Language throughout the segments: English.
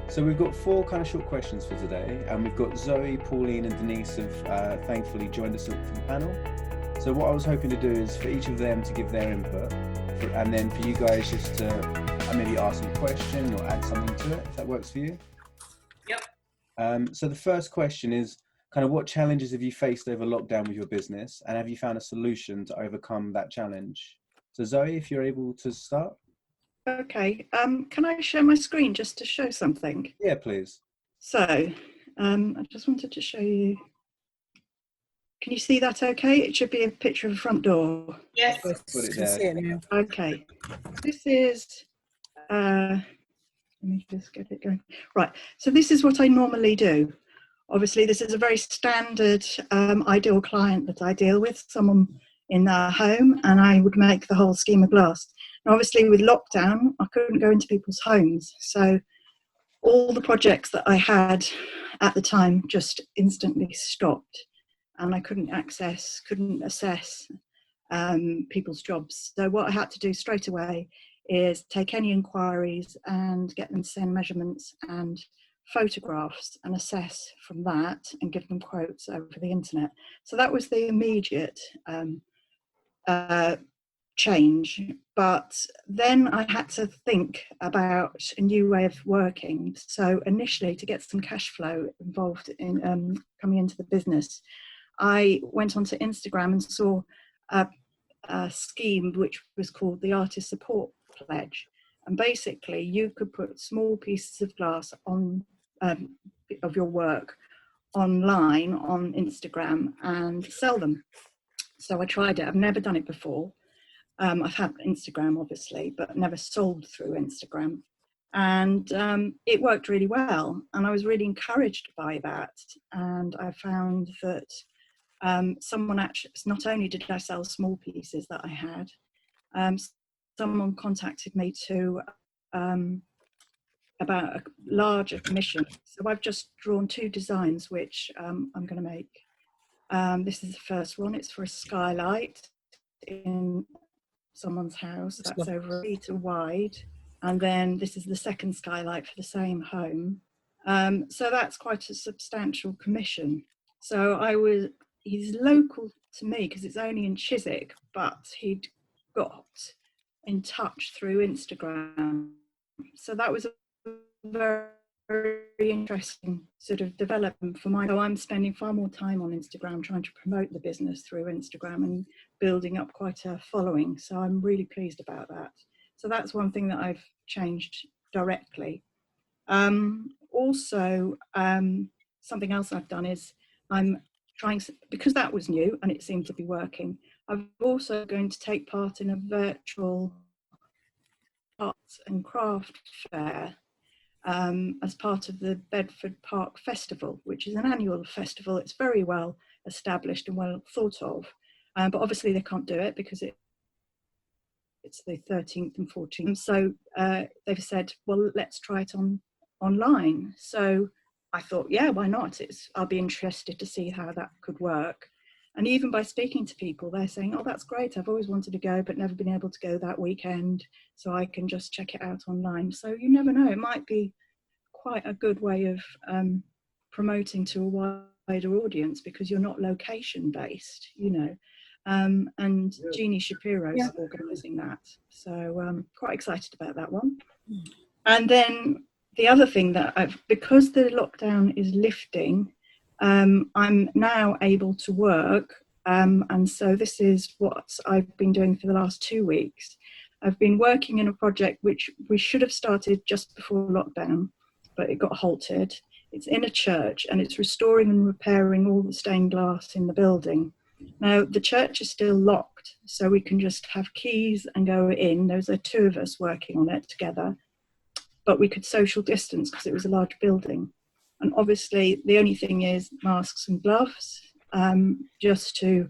So we've got four kind of short questions for today, and we've got Zoe, Pauline, and Denise have thankfully joined us for the panel. So what I was hoping to do is for each of them to give their input, and then for you guys just to maybe ask them a question or add something to it, if that works for you. Yep. So the first question is kind of what challenges have you faced over lockdown with your business, and have you found a solution to overcome that challenge? So Zoe, if you're able to start. Okay, can I share my screen just to show something? Yeah, please. So, I just wanted to show you. Can you see that okay? It should be a picture of a front door. Yes. Put it Can there. see it now. Okay, this is, let me just get it going. Right, so this is what I normally do. Obviously, this is a very standard ideal client that I deal with, someone in their home, and I would make the whole scheme of glass. And obviously, with lockdown, I couldn't go into people's homes. So all the projects that I had at the time just instantly stopped, and I couldn't assess people's jobs. So what I had to do straight away is take any inquiries and get them to send measurements and photographs and assess from that and give them quotes over the internet. So that was the immediate change. But then I had to think about a new way of working. So initially, to get some cash flow involved in coming into the business, I went onto Instagram and saw a scheme which was called the Artist Support Pledge. And basically, you could put small pieces of glass on of your work online on Instagram and sell them. So I tried it. I've never done it before. I've had Instagram, obviously, but never sold through Instagram. And it worked really well. And I was really encouraged by that. And I found that someone actually, not only did I sell small pieces that I had, someone contacted me to about a larger commission. So I've just drawn two designs which I'm going to make. This is the first one. It's for a skylight in someone's house. That's over 1 meter wide. And then this is the second skylight for the same home. So that's quite a substantial commission. So he's local to me because it's only in Chiswick, but he'd got in touch through Instagram. So that was a very, very interesting sort of development for my. So I'm spending far more time on Instagram trying to promote the business through Instagram and building up quite a following. So I'm really pleased about that. So that's one thing that I've changed directly. Also, something else I've done is I'm trying, because that was new and it seemed to be working, I'm also going to take part in a virtual arts and craft fair as part of the Bedford Park Festival, which is an annual festival. It's very well established and well thought of, but obviously they can't do it because it's the 13th and 14th. So they've said, well, let's try it online. So I thought, yeah, why not? I'll be interested to see how that could work. And even by speaking to people, they're saying, oh, that's great. I've always wanted to go, but never been able to go that weekend. So I can just check it out online. So you never know. It might be quite a good way of promoting to a wider audience because you're not location based, you know. And Jeannie Shapiro's organising that. So I'm quite excited about that one. And then the other thing that because the lockdown is lifting, I'm now able to work. And so this is what I've been doing for the last 2 weeks. I've been working in a project which we should have started just before lockdown, but it got halted. It's in a church and it's restoring and repairing all the stained glass in the building. Now, the church is still locked, so we can just have keys and go in. There's 2 of us working on it together, but we could social distance because it was a large building. And obviously, the only thing is masks and gloves, just to,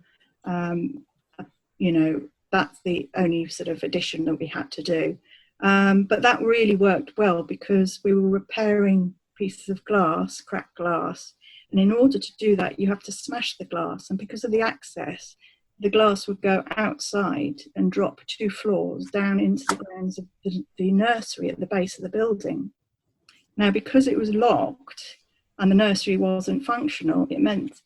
you know, that's the only sort of addition that we had to do. But that really worked well because we were repairing pieces of glass, cracked glass. And in order to do that, you have to smash the glass. And because of the access, the glass would go outside and drop 2 floors down into the grounds of the nursery at the base of the building. Now, because it was locked and the nursery wasn't functional, it meant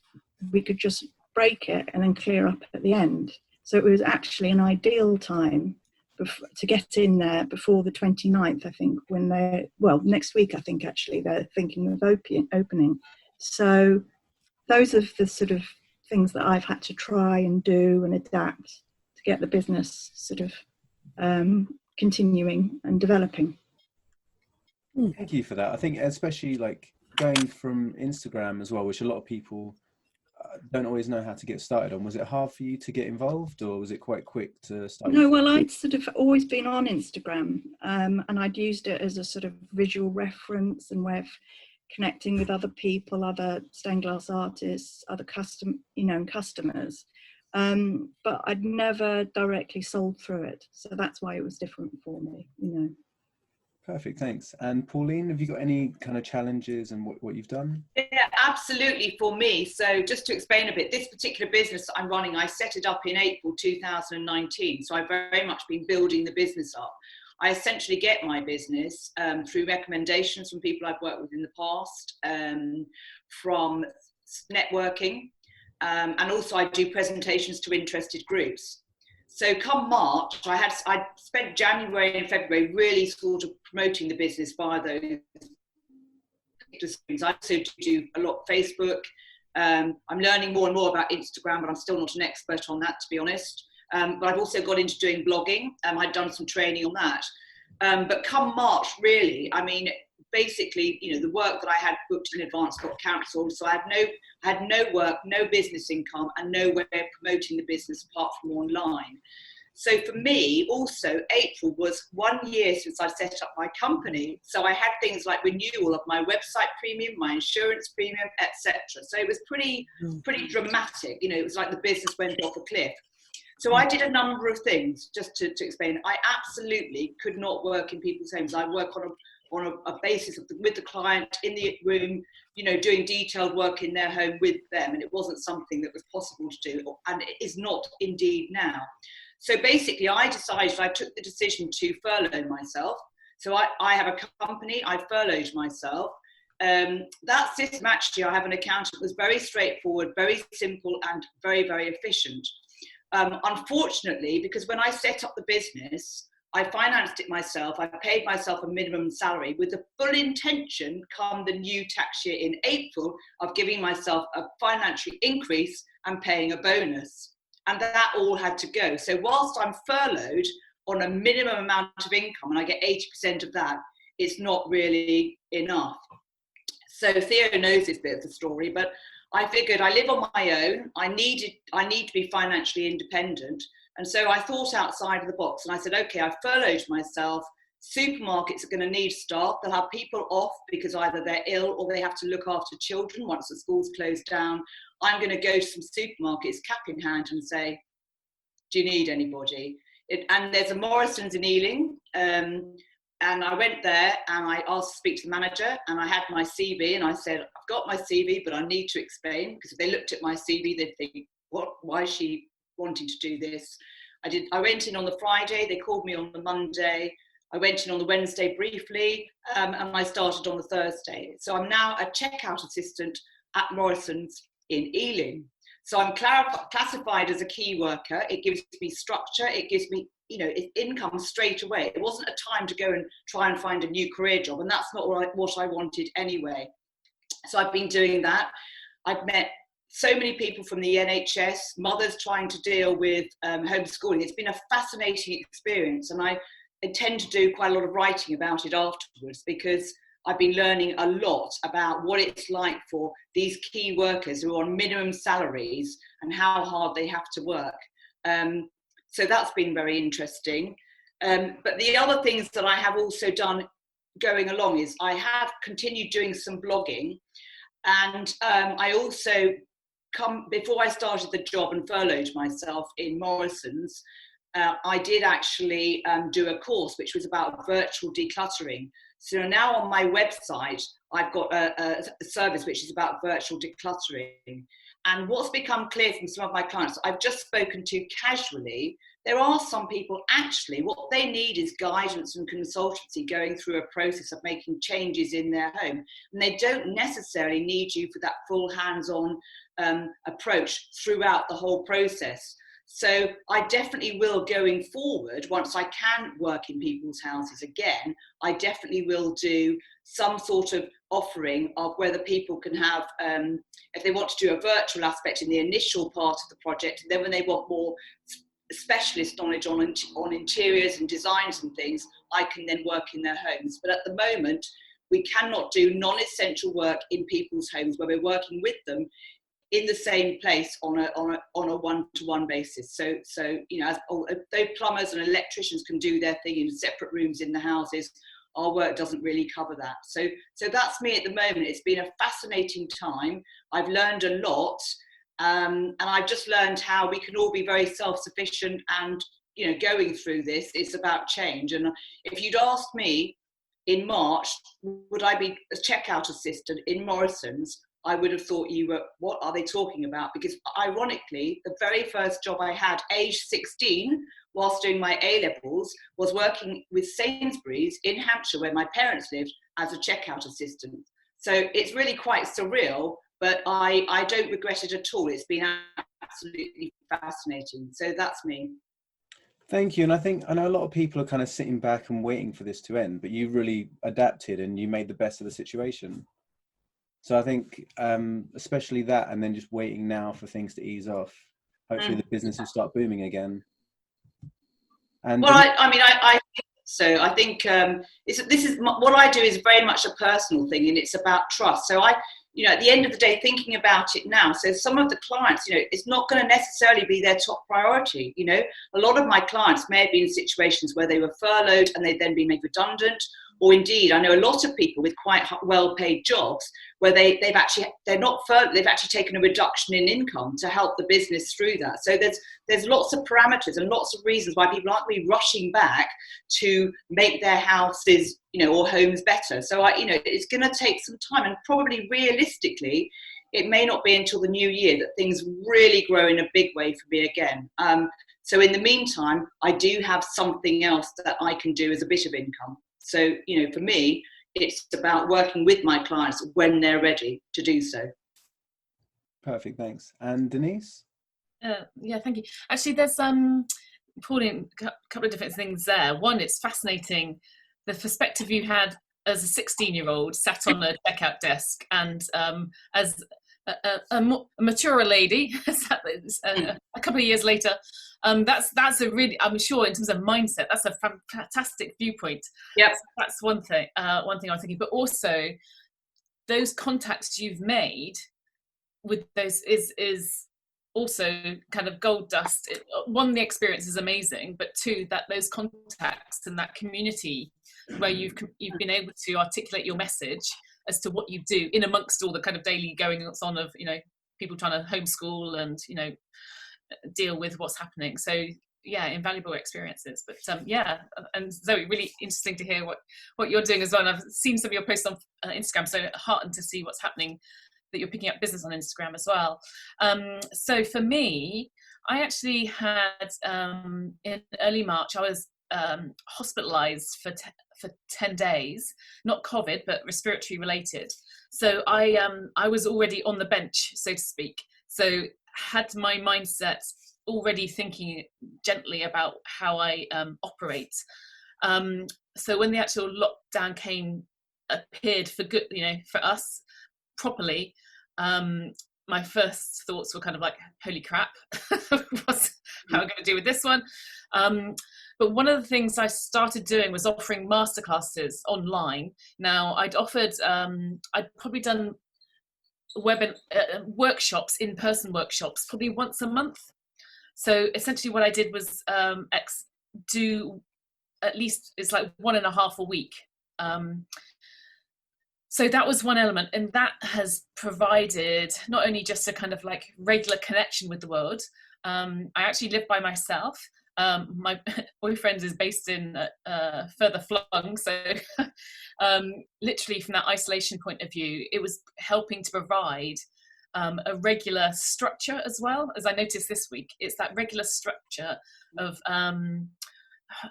we could just break it and then clear up at the end. So it was actually an ideal time to get in there before the 29th, I think, when next week, I think, actually, they're thinking of opening. So those are the sort of things that I've had to try and do and adapt to get the business sort of continuing and developing. Thank you for that. I think especially like going from Instagram as well, which a lot of people don't always know how to get started on. Was it hard for you to get involved, or was it quite quick to start? No, well, I'd sort of always been on Instagram, and I'd used it as a sort of visual reference and way of connecting with other people, other stained glass artists, other customers. But I'd never directly sold through it, so that's why it was different for me. Perfect, thanks. And Pauline, have you got any kind of challenges and what you've done? Yeah, absolutely, for me. So just to explain a bit, this particular business that I'm running, I set it up in April 2019. So I've very much been building the business up. I essentially get my business through recommendations from people I've worked with in the past, from networking, and also I do presentations to interested groups. So come March, I spent January and February really sort of promoting the business via those things. I also do a lot of Facebook. I'm learning more and more about Instagram, but I'm still not an expert on that, to be honest. But I've also got into doing blogging. I'd done some training on that. But come March, really, I mean, basically, the work that I had booked in advance got cancelled. So I had no work, no business income, and no way of promoting the business apart from online. So for me, also, April was 1 year since I set up my company. So I had things like renewal of my website premium, my insurance premium, etc. So it was pretty dramatic. It was like the business went off a cliff. So I did a number of things, just to explain. I absolutely could not work in people's homes. I work on a basis with the client in the room, doing detailed work in their home with them. And it wasn't something that was possible to do, and it is not indeed now. So basically, I took the decision to furlough myself. So I have a company, I furloughed myself. That system, actually, I have an accountant that was very straightforward, very simple, and very, very efficient. Unfortunately, because when I set up the business, I financed it myself. I paid myself a minimum salary with the full intention, come the new tax year in April, of giving myself a financial increase and paying a bonus. And that all had to go. So whilst I'm furloughed on a minimum amount of income and I get 80% of that, it's not really enough. So Theo knows this bit of the story, but I figured I live on my own. I need to be financially independent. And so I thought outside of the box and I said, okay, I've furloughed myself. Supermarkets are going to need staff. They'll have people off because either they're ill or they have to look after children once the school's closed down. I'm going to go to some supermarkets, cap in hand, and say, do you need anybody? And there's a Morrison's in Ealing. And I went there and I asked to speak to the manager, and I had my CV and I said, I've got my CV, but I need to explain, because if they looked at my CV, they'd think, why is she wanting to do this? I went in on the Friday, they called me on the Monday, I went in on the Wednesday briefly, and I started on the Thursday. So I'm now a checkout assistant at Morrison's in Ealing. So I'm classified as a key worker. It gives me structure, it gives me income straight away. It wasn't a time to go and try and find a new career job, and that's not what I wanted anyway. So I've been doing that. I've met so many people from the NHS, mothers trying to deal with homeschooling. It's been a fascinating experience, and I intend to do quite a lot of writing about it afterwards, because I've been learning a lot about what it's like for these key workers who are on minimum salaries and how hard they have to work. So that's been very interesting. But the other things that I have also done going along is I have continued doing some blogging, and I also before I started the job and furloughed myself in Morrison's, I did actually do a course which was about virtual decluttering. So now on my website, I've got a service which is about virtual decluttering. And what's become clear from some of my clients, I've just spoken to casually, there are some people, actually, what they need is guidance and consultancy going through a process of making changes in their home. And they don't necessarily need you for that full hands-on approach throughout the whole process. So I definitely will, going forward, once I can work in people's houses again, I definitely will do some sort of offering of whether people can have, if they want to do a virtual aspect in the initial part of the project, and then when they want more specialist knowledge on interiors and designs and things, I can then work in their homes. But at the moment, we cannot do non-essential work in people's homes where we're working with them in the same place on a one-to-one basis. So you know, though plumbers and electricians can do their thing in separate rooms in the houses, our work doesn't really cover that. So that's me at the moment. It's been a fascinating time. I've learned a lot, and I've just learned how we can all be very self-sufficient. And you know, going through this, it's about change. And if you'd asked me in March, would I be a checkout assistant in Morrison's, I would have thought you were, what are they talking about? Because ironically, the very first job I had, age 16, whilst doing my A-levels, was working with Sainsbury's in Hampshire, where my parents lived, as a checkout assistant. So it's really quite surreal, but I don't regret it at all. It's been absolutely fascinating. So that's me. Thank you. And I know a lot of people are kind of sitting back and waiting for this to end, but you really adapted and you made the best of the situation. So I think especially that, and then just waiting now for things to ease off. Hopefully the business will start booming again. And well, I think so. I think this is what I do is very much a personal thing, and it's about trust. So you know, at the end of the day, thinking about it now, so some of the clients, you know, it's not going to necessarily be their top priority. You know, a lot of my clients may have been in situations where they were furloughed and they'd then been made redundant. Or indeed, I know a lot of people with quite well-paid jobs where they've actually taken a reduction in income to help the business through that. So there's lots of parameters and lots of reasons why people aren't really rushing back to make their houses, you know, or homes better. So you know, it's going to take some time, and probably realistically, it may not be until the new year that things really grow in a big way for me again. So in the meantime, I do have something else that I can do as a bit of income. So, you know, for me, it's about working with my clients when they're ready to do so. Perfect, thanks. And Denise? Yeah, thank you. Actually, there's Pauline, a couple of different things there. One, it's fascinating the perspective you had as a 16-year-old sat on a checkout desk, and as a mature lady a couple of years later, that's a really, I'm sure in terms of mindset, that's a fantastic viewpoint. Yeah, that's one thing I was thinking. But also those contacts you've made with those is also kind of gold dust. One, the experience is amazing, but two, that those contacts and that community where you've been able to articulate your message as to what you do in amongst all the kind of daily goings on of, you know, people trying to homeschool and, you know, deal with what's happening. So yeah, invaluable experiences. But yeah, and Zoe, really interesting to hear what you're doing as well. And I've seen some of your posts on Instagram, so heartened to see what's happening, that you're picking up business on Instagram as well. So for me, I actually had in early March, I was hospitalized for 10 days, not COVID, but respiratory related. So I was already on the bench, so to speak. So had my mindset already thinking gently about how I operate. So when the actual lockdown appeared for good, you know, for us properly, my first thoughts were kind of like, holy crap, how am I going to deal with this one? But one of the things I started doing was offering masterclasses online. Now I'd offered, I'd probably done workshops, in-person workshops, probably once a month. So essentially what I did was do at least, it's like 1.5 a week. So that was one element, and that has provided not only just a kind of like regular connection with the world. I actually live by myself. My boyfriend is based in further flung, so literally from that isolation point of view, it was helping to provide a regular structure as well. As I noticed this week, it's that regular structure of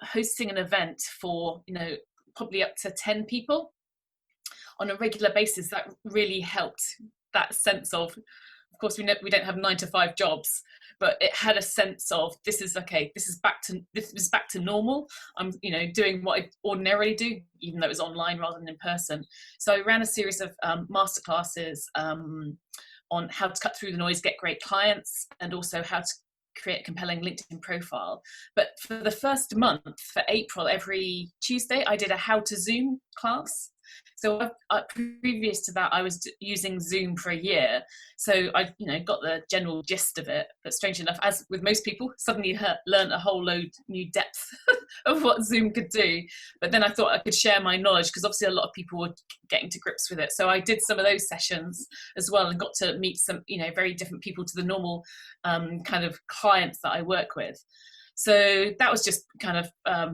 hosting an event for, you know, probably up to 10 people on a regular basis. That really helped that sense of course we don't have 9-to-5 jobs, but it had a sense of this is back to normal. I'm, you know, doing what I ordinarily do, even though it was online rather than in person. So I ran a series of masterclasses on how to cut through the noise, get great clients, and also how to create a compelling LinkedIn profile. But for the first month, for April, every Tuesday, I did a how to Zoom class. So previous to that, I was using Zoom for a year. So I, you know, got the general gist of it. But strange enough, as with most people, suddenly learned a whole load new depth of what Zoom could do. But then I thought I could share my knowledge, because obviously a lot of people were getting to grips with it. So I did some of those sessions as well, and got to meet some, you know, very different people to the normal kind of clients that I work with. So that was just kind of, I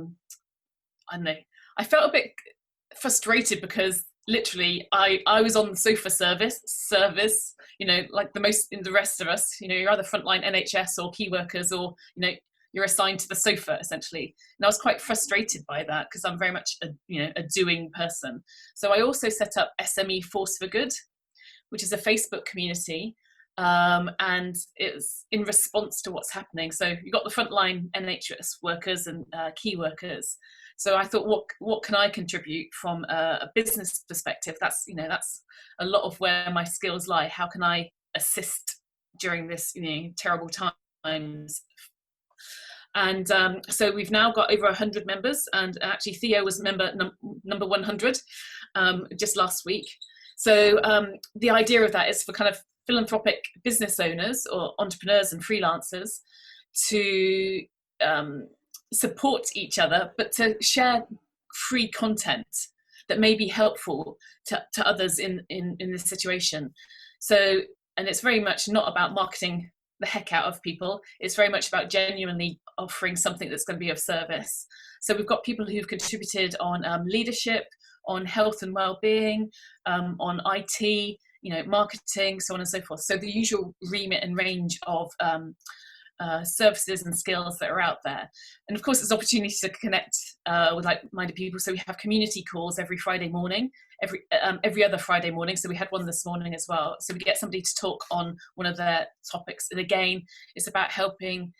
don't know, I felt a bit frustrated because literally I was on the sofa service, you know, like the rest of us, you know, you're either frontline NHS or key workers, or, you know, you're assigned to the sofa essentially. And I was quite frustrated by that, because I'm very much a doing person. So I also set up SME Force for Good, which is a Facebook community, and it's in response to what's happening. So you've got the frontline NHS workers and key workers. So I thought, what can I contribute from a business perspective? That's a lot of where my skills lie. How can I assist during this, you know, terrible times? And so we've now got over 100 members, and actually Theo was member number 100 just last week. So the idea of that is for kind of philanthropic business owners or entrepreneurs and freelancers to support each other, but to share free content that may be helpful to others in this situation. So, and it's very much not about marketing the heck out of people. It's very much about genuinely offering something that's going to be of service. So we've got people who've contributed on leadership, on health and well-being, on IT, you know, marketing, so on and so forth. So the usual remit and range of services and skills that are out there. And of course, there's opportunity to connect with like-minded people. So we have community calls every Friday morning, every other Friday morning. So we had one this morning as well. So we get somebody to talk on one of their topics. And again, it's about helping,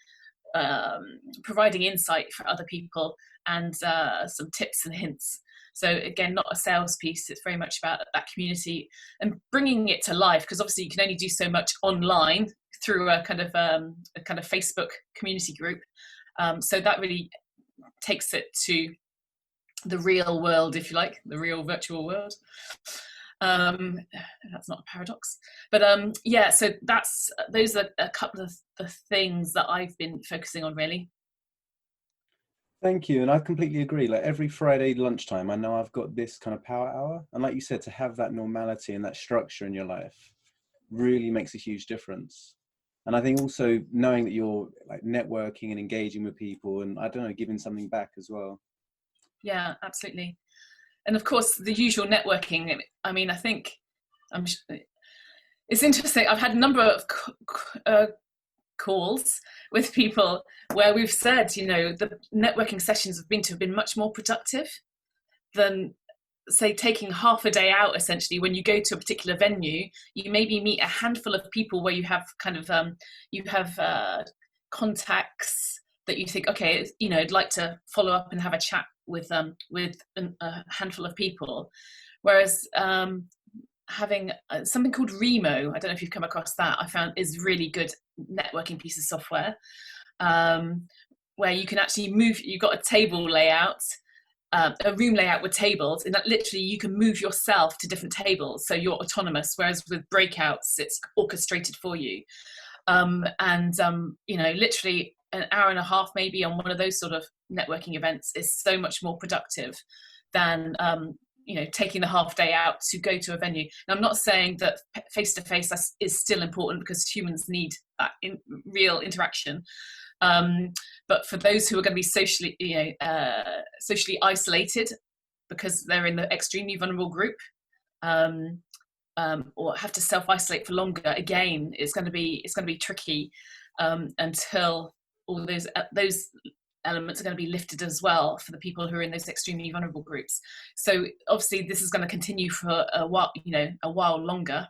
providing insight for other people and some tips and hints. So again, not a sales piece. It's very much about that community and bringing it to life, because obviously you can only do so much online through a kind of Facebook community group. So that really takes it to the real world, if you like, the real virtual world. That's not a paradox, but yeah. So those are a couple of the things that I've been focusing on, really. Thank you, and I completely agree. Like every Friday lunchtime, I know I've got this kind of power hour, and like you said, to have that normality and that structure in your life really makes a huge difference. And I think also knowing that you're like networking and engaging with people, and I don't know, giving something back as well. Yeah, absolutely. And of course, the usual networking. I mean, I think it's interesting. I've had a number of calls with people where we've said, you know, the networking sessions have been much more productive than, say, taking half a day out. Essentially, when you go to a particular venue, you maybe meet a handful of people where you have kind of contacts that you think, okay, you know, I'd like to follow up and have a chat with a handful of people. Whereas having something called Remo, I don't know if you've come across that, I found is really good networking piece of software, where you can actually move. You've got a table layout, a room layout with tables, and that literally you can move yourself to different tables, so you're autonomous. Whereas with breakouts, it's orchestrated for you. You know, literally an hour and a half maybe on one of those sort of networking events is so much more productive than you know, taking the half day out to go to a venue. Now, I'm not saying that face-to-face is still important, because humans need that real interaction. But for those who are going to be socially isolated because they're in the extremely vulnerable group, or have to self-isolate for longer, again, it's going to be tricky until all those elements are going to be lifted as well for the people who are in those extremely vulnerable groups. So obviously this is going to continue for a while longer,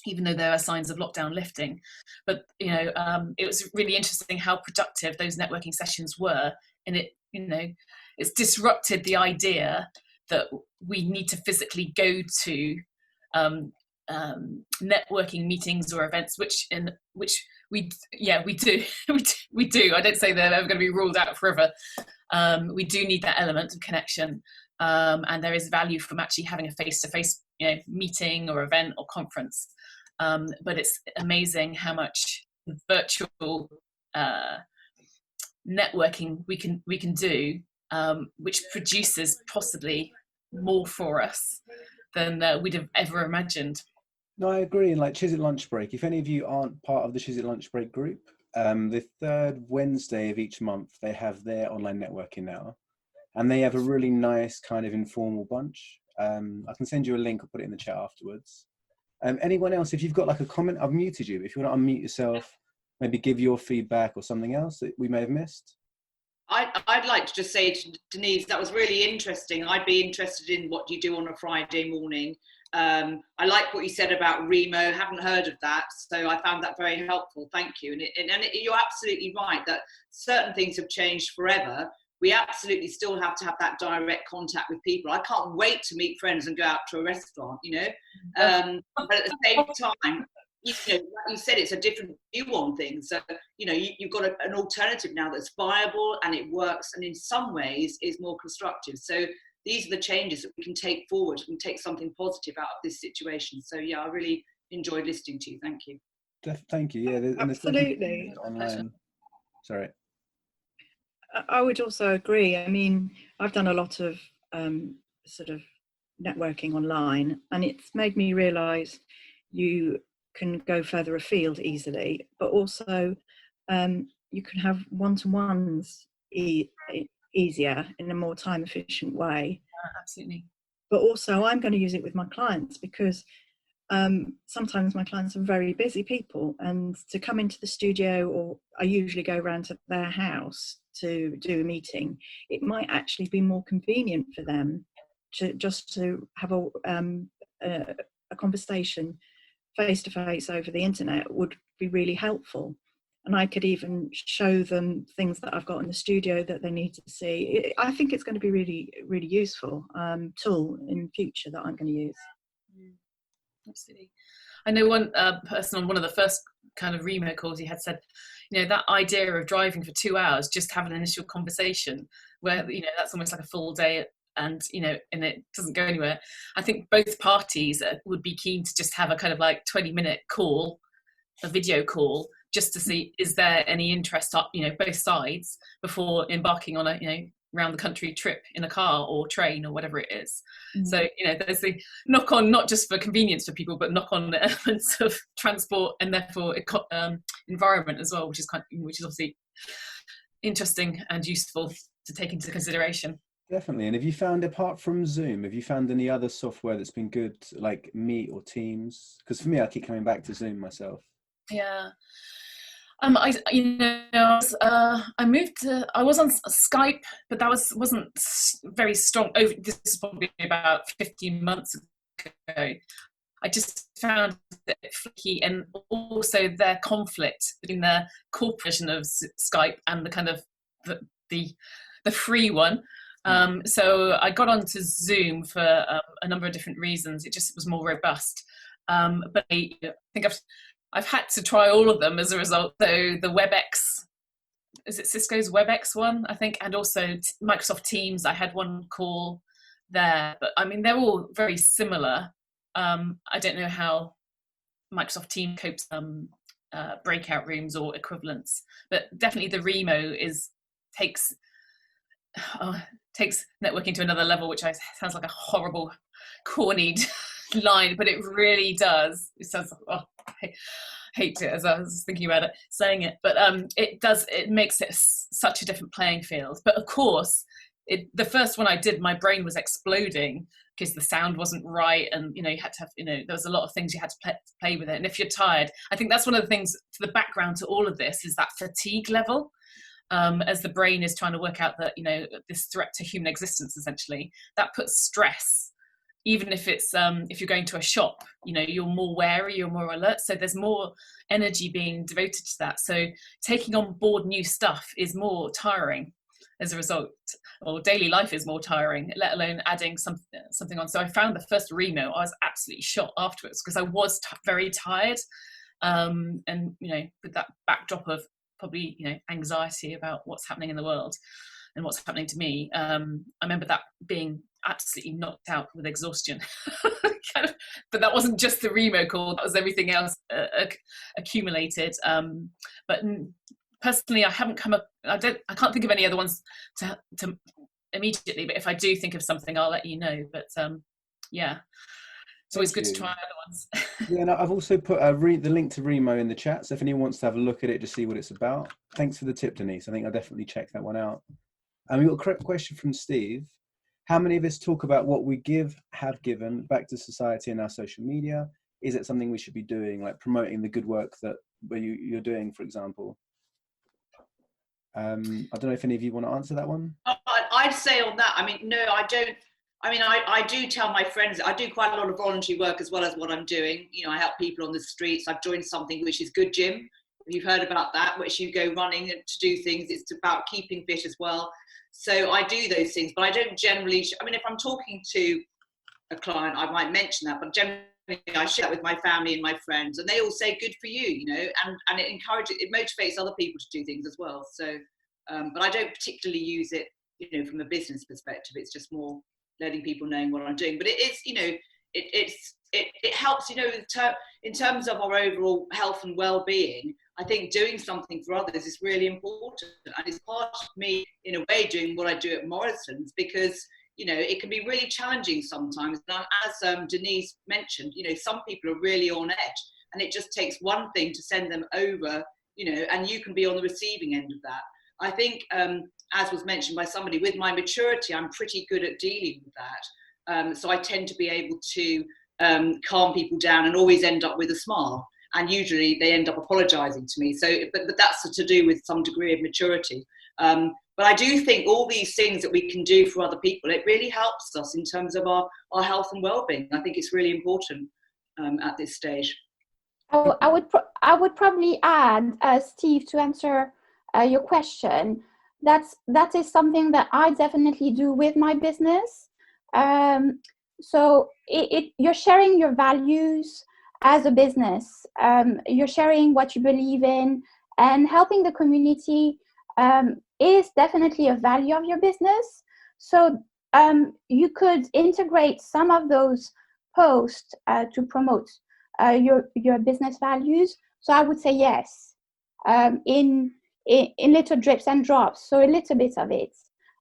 even though there are signs of lockdown lifting. But it was really interesting how productive those networking sessions were, and it's disrupted the idea that we need to physically go to networking meetings or events, which we do. we do. I don't say they're ever going to be ruled out forever. We do need that element of connection, and there is value from actually having a face-to-face meeting or event or conference. But it's amazing how much virtual networking we can do, which produces possibly more for us than we'd have ever imagined. No, I agree. And like Chiswick Lunch Break, if any of you aren't part of the Chiswick Lunch Break group, the third Wednesday of each month, they have their online networking now. And they have a really nice kind of informal bunch. I can send you a link, I'll put it in the chat afterwards. Anyone else, if you've got like a comment, I've muted you. If you want to unmute yourself, maybe give your feedback or something else that we may have missed. I'd like to just say to Denise, that was really interesting. I'd be interested in what you do on a Friday morning. I like what you said about Remo. Haven't heard of that, so I found that very helpful. Thank you. And you're absolutely right that certain things have changed forever. We absolutely still have to have that direct contact with people. I can't wait to meet friends and go out to a restaurant, but at the same time, like you said, it's a different view on things. So, you've got an alternative now that's viable and it works, and in some ways is more constructive. So these are the changes that we can take forward and take something positive out of this situation. So yeah, I really enjoyed listening to you. Thank you. Thank you. Yeah, absolutely. Online. Sorry. I would also agree. I mean, I've done a lot of sort of networking online, and it's made me realise you can go further afield easily, but also you can have one-to-ones easier in a more time efficient way. Absolutely. But also I'm going to use it with my clients, because sometimes my clients are very busy people, and to come into the studio, or I usually go around to their house to do a meeting, it might actually be more convenient for them to have a conversation face to face over the internet would be really helpful. And I could even show them things that I've got in the studio that they need to see. I think it's going to be really, really useful tool in future that I'm going to use. Absolutely. I know one person on one of the first kind of Remo calls, he had said, that idea of driving for 2 hours, just have an initial conversation where, that's almost like a full day, and it doesn't go anywhere. I think both parties would be keen to just have a kind of like 20-minute call, a video call, just to see, is there any interest, both sides, before embarking on a, round the country trip in a car or train or whatever it is. So, there's the knock on, not just for convenience for people, but knock on the elements of transport and therefore environment as well, which is obviously interesting and useful to take into consideration. Definitely. And have you found, apart from Zoom, have you found any other software that's been good, like Meet or Teams? Because for me, I keep coming back to Zoom myself. Yeah. I moved to, I was on Skype, but that wasn't very strong. This is probably about 15 months ago. I just found it flaky, and also their conflict between the corporation of Skype and the kind of the free one. So I got onto Zoom for a number of different reasons. It just was more robust. But I think I've had to try all of them as a result. So the WebEx, is it Cisco's WebEx one, I think, and also Microsoft Teams. I had one call there, but I mean, they're all very similar. I don't know how Microsoft Teams copes breakout rooms or equivalents, but definitely the Remo takes networking to another level, which sounds like a horrible, cornied line, but it really does. It sounds I hate it as I was thinking about it, saying it, but it makes it such a different playing field. But of course, the first one I did, my brain was exploding because the sound wasn't right, and you had to have, there was a lot of things you had to play with it. And if you're tired, I think that's one of the things, for the background to all of this, is that fatigue level, as the brain is trying to work out that this threat to human existence, essentially, that puts stress. Even if it's if you're going to a shop, you're more wary, you're more alert, so there's more energy being devoted to that. So taking on board new stuff is more tiring as a result, or daily life is more tiring, let alone adding something on. So I found the first Remo, I was absolutely shot afterwards, because I was very tired, and with that backdrop of probably anxiety about what's happening in the world and what's happening to me. I remember that being absolutely knocked out with exhaustion. But that wasn't just the Remo call, that was everything else accumulated. But personally, I haven't come up, I can't think of any other ones to immediately, but if I do think of something, I'll let you know. But yeah, it's always good to try other ones. Yeah, and I've also put the link to Remo in the chat, so if anyone wants to have a look at it, just see what it's about. Thanks for the tip, Denise. I think I'll definitely check that one out. And we've got a question from Steve. How many of us talk about what we have given back to society in our social media? Is it something we should be doing, like promoting the good work that you're doing, for example? I don't know if any of you want to answer that one. I'd say on that, no, I don't. I do tell my friends, I do quite a lot of voluntary work as well as what I'm doing. I help people on the streets. I've joined something which is Good Gym. You've heard about that, which you go running to do things. It's about keeping fit as well. So I do those things, but I don't generally, if I'm talking to a client, I might mention that, but generally I share that with my family and my friends, and they all say good for you, and it motivates other people to do things as well. So, but I don't particularly use it, from a business perspective. It's just more letting people know what I'm doing. But it is, it helps, in terms of our overall health and well-being. I think doing something for others is really important, and it's part of me, in a way, doing what I do at Morrison's, because it can be really challenging sometimes. And as Denise mentioned, some people are really on edge, and it just takes one thing to send them over, and you can be on the receiving end of that. I think, as was mentioned by somebody, with my maturity, I'm pretty good at dealing with that. So I tend to be able to calm people down and always end up with a smile. And usually they end up apologising to me. So, but that's to do with some degree of maturity. But I do think all these things that we can do for other people, it really helps us in terms of our health and well-being. I think it's really important at this stage. Oh, I would probably add, Steve, to answer your question. That is something that I definitely do with my business. So you're sharing your values as a business. You're sharing what you believe in, and helping the community is definitely a value of your business. So you could integrate some of those posts to promote your business values. So I would say yes, in little drips and drops. So a little bit of it,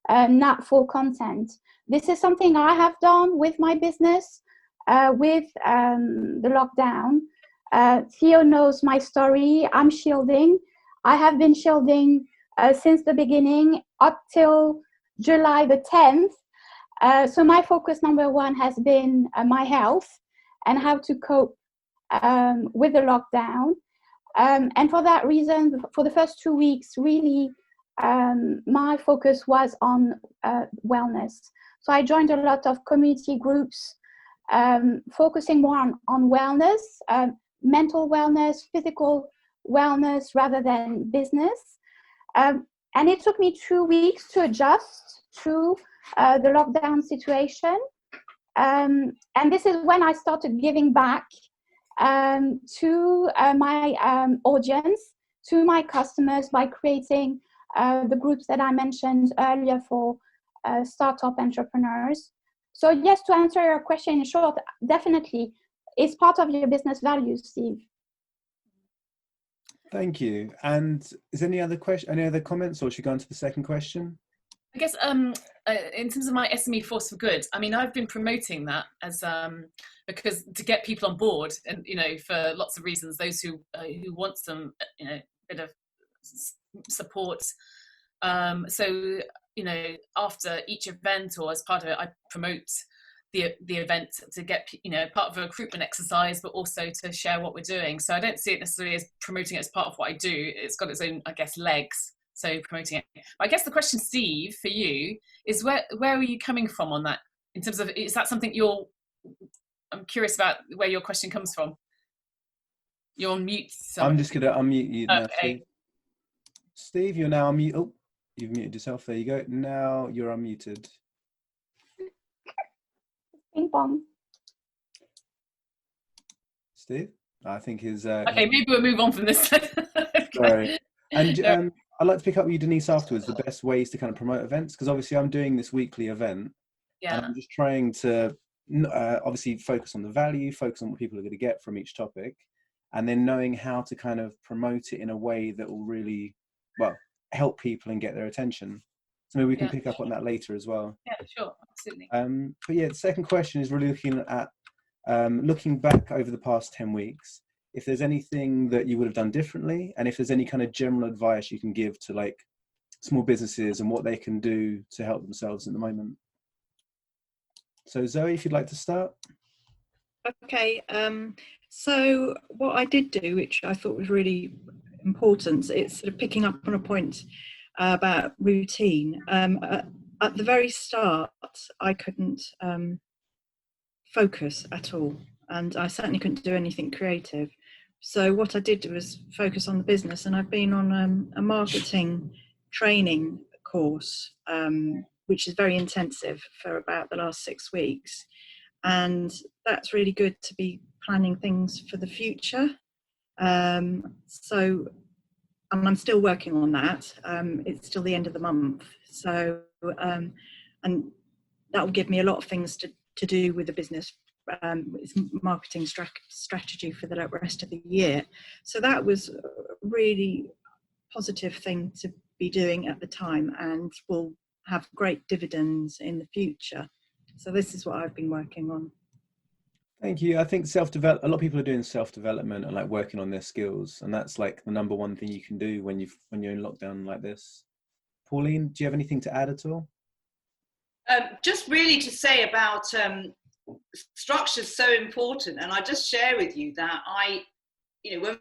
not full content. This is something I have done with my business with the lockdown. Theo knows my story. I'm shielding. I have been shielding since the beginning up till July the 10th. So my focus number one has been my health and how to cope with the lockdown. And for that reason, for the first 2 weeks, really, my focus was on wellness. So I joined a lot of community groups, focusing more on wellness, mental wellness, physical wellness, rather than business. And it took me 2 weeks to adjust to the lockdown situation. And this is when I started giving back to my audience, to my customers, by creating the groups that I mentioned earlier for startup entrepreneurs. So yes, to answer your question in short, definitely it's part of your business values, Steve. Thank you. And is there any other comments, or should we go on to the second question? I guess in terms of my SME Force for Good, I've been promoting that as because to get people on board, and for lots of reasons, those who want some bit of support. So after each event or as part of it, I promote the event to get, you know, part of a recruitment exercise, but also to share what we're doing. So I don't see it necessarily as promoting it as part of what I do. It's got its own, I guess, legs. So promoting it. I guess the question, Steve, for you is where are you coming from on that? In terms of, is that something I'm curious about where your question comes from. You're on mute. I'm just gonna unmute you now, Okay. Steve. Steve, you're now unmuted. Oh, you've muted yourself. There you go. Now you're unmuted. Ping pong. Steve, I think his. Okay, maybe we'll move on from this. Sorry. And No. I'd like to pick up with you, Denise, afterwards, the best ways to kind of promote events, because obviously I'm doing this weekly event, and I'm just trying to obviously focus on the value, focus on what people are going to get from each topic, and then knowing how to kind of promote it in a way that will really, well, help people and get their attention. So maybe we can pick up on that later as well. Yeah, sure, absolutely. But yeah, the second question is really looking at looking back over the past 10 weeks, if there's anything that you would have done differently, and if there's any kind of general advice you can give to like small businesses and what they can do to help themselves at the moment. So Zoe, if you'd like to start. Okay, so what I did do, which I thought was really important, it's sort of picking up on a point about routine. At the very start, I couldn't focus at all, and I certainly couldn't do anything creative. So what I did was focus on the business, and I've been on a marketing training course, which is very intensive for about the last 6 weeks. And that's really good to be planning things for the future. And I'm still working on that. It's still the end of the month. So, and that will give me a lot of things to do with the business. It's marketing strategy for the rest of the year. So that was a really positive thing to be doing at the time, and will have great dividends in the future. So this is what I've been working on. Thank you. I think a lot of people are doing self-development and like working on their skills, and that's like the number one thing you can do when you're in lockdown like this. Pauline, do you have anything to add at all? Just really to say about structure is so important, and I just share with you that when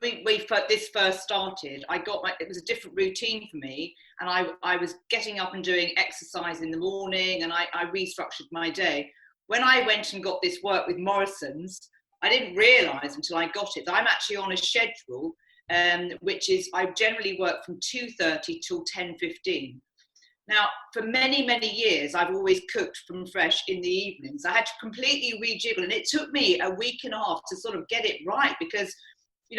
this first started, it was a different routine for me, and I was getting up and doing exercise in the morning, and I restructured my day. When I went and got this work with Morrison's, I didn't realise until I got it that I'm actually on a schedule, which is I generally work from 2:30 till 10:15. Now, for many, many years, I've always cooked from fresh in the evenings. I had to completely rejiggle, and it took me a week and a half to sort of get it right, because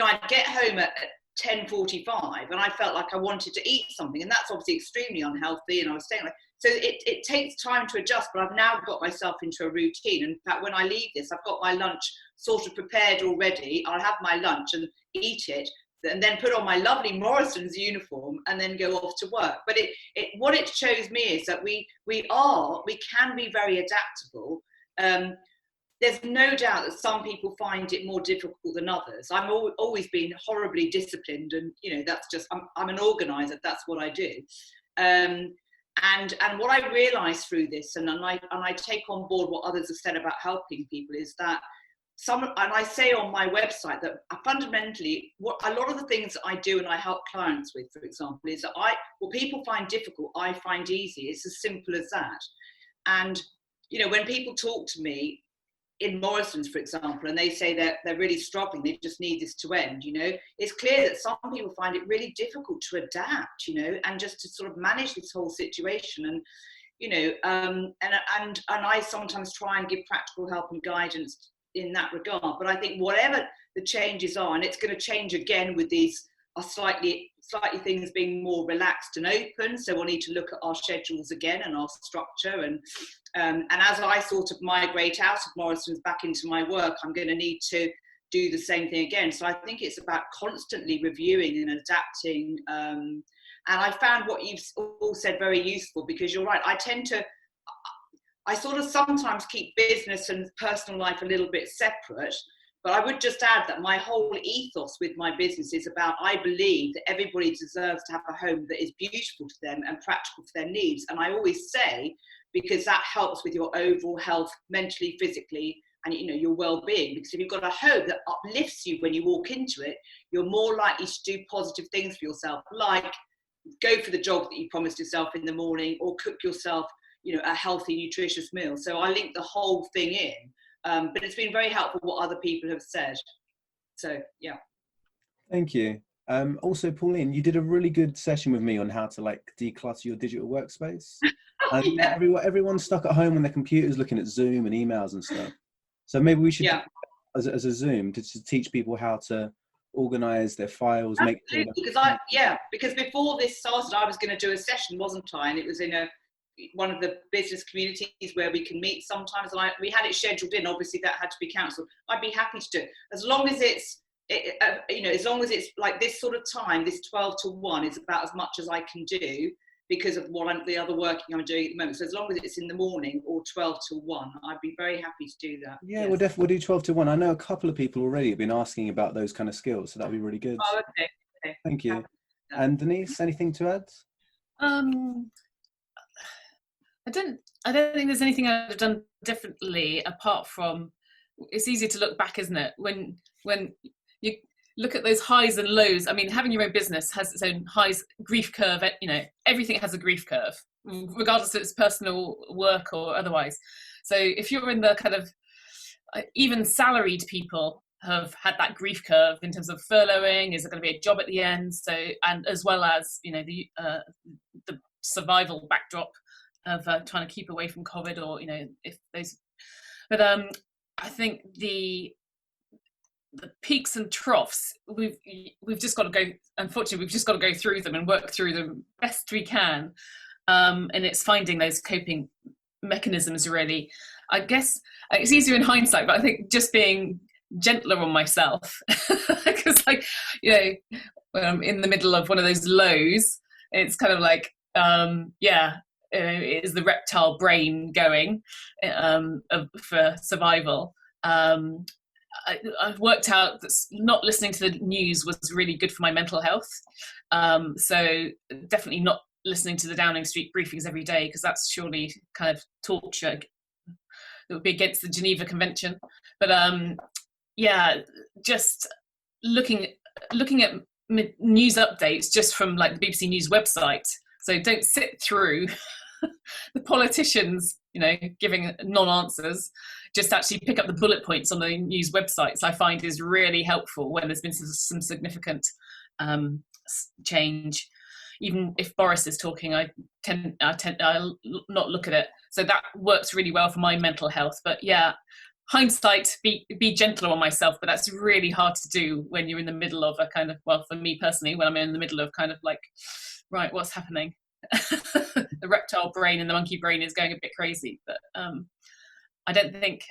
I'd get home at 10:45 and I felt like I wanted to eat something, and that's obviously extremely unhealthy, and I was staying like, so it takes time to adjust, but I've now got myself into a routine. In fact, when I leave this, I've got my lunch sort of prepared already. I'll have my lunch and eat it, and then put on my lovely Morrison's uniform and then go off to work. But what it shows me is that we can be very adaptable. There's no doubt that some people find it more difficult than others. I've always been horribly disciplined, and that's just, I'm an organizer, that's what I do. And what I realized through this, and I take on board what others have said about helping people, is that and I say on my website that fundamentally, what a lot of the things that I do and I help clients with, for example, is that what people find difficult, I find easy. It's as simple as that. And when people talk to me in Morrison's, for example, and they say that they're really struggling, they just need this to end, it's clear that some people find it really difficult to adapt, and just to sort of manage this whole situation. And and I sometimes try and give practical help and guidance in that regard. But I think whatever the changes are, and it's going to change again with these slightly things being more relaxed and open, so we'll need to look at our schedules again and our structure, and as I sort of migrate out of Morrison's back into my work, I'm going to need to do the same thing again. So I think it's about constantly reviewing and adapting, and I found what you've all said very useful, because you're right, I sort of sometimes keep business and personal life a little bit separate, but I would just add that my whole ethos with my business is about, I believe that everybody deserves to have a home that is beautiful to them and practical for their needs. And I always say, because that helps with your overall health, mentally, physically, and your well-being. Because if you've got a home that uplifts you when you walk into it, you're more likely to do positive things for yourself, like go for the jog that you promised yourself in the morning, or cook yourself a healthy, nutritious meal. So I link the whole thing in, but it's been very helpful what other people have said. So yeah. Thank you. Also, Pauline, you did a really good session with me on how to like declutter your digital workspace. And Yeah. everyone's stuck at home on their computers looking at Zoom and emails and stuff. So maybe we should, as a Zoom, to teach people how to organize their files. Absolutely, because before this started, I was going to do a session, wasn't I? And it was in one of the business communities where we can meet sometimes. And we had it scheduled in. Obviously, that had to be cancelled. I'd be happy to do it as long as it's, as long as it's like this sort of time. This 12 to 1 is about as much as I can do because of the other working I'm doing at the moment. So as long as it's in the morning or 12 to 1, I'd be very happy to do that. Yeah, yes. We'll do 12 to 1. I know a couple of people already have been asking about those kind of skills, so that'd be really good. Oh, okay. Thank you. And Denise, anything to add? I don't think there's anything I'd have done differently, apart from it's easy to look back, isn't it? When you look at those highs and lows. I mean, having your own business has its own highs, grief curve. Everything has a grief curve, regardless if it's personal work or otherwise. So if you're in the kind of, even salaried people have had that grief curve in terms of furloughing. Is there going to be a job at the end? So, and as well as the survival backdrop of trying to keep away from COVID, or if those. But I think the peaks and troughs, we've just got to go. Unfortunately, we've just got to go through them and work through them best we can. And it's finding those coping mechanisms. Really, I guess it's easier in hindsight, but I think just being gentler on myself, because I'm in the middle of one of those lows. It's kind of like, is the reptile brain going for survival? I've worked out that not listening to the news was really good for my mental health. So definitely not listening to the Downing Street briefings every day, because that's surely kind of torture. It would be against the Geneva Convention. But just looking at news updates just from like the BBC News website. So don't sit through the politicians, giving non-answers. Just actually pick up the bullet points on the news websites. I find is really helpful when there's been some significant change. Even if Boris is talking, I tend not look at it. So that works really well for my mental health. But yeah, hindsight, be gentler on myself. But that's really hard to do when you're in the middle of a kind of, well, for me personally, when I'm in the middle of kind of like, right, what's happening? The reptile brain and the monkey brain is going a bit crazy. But I think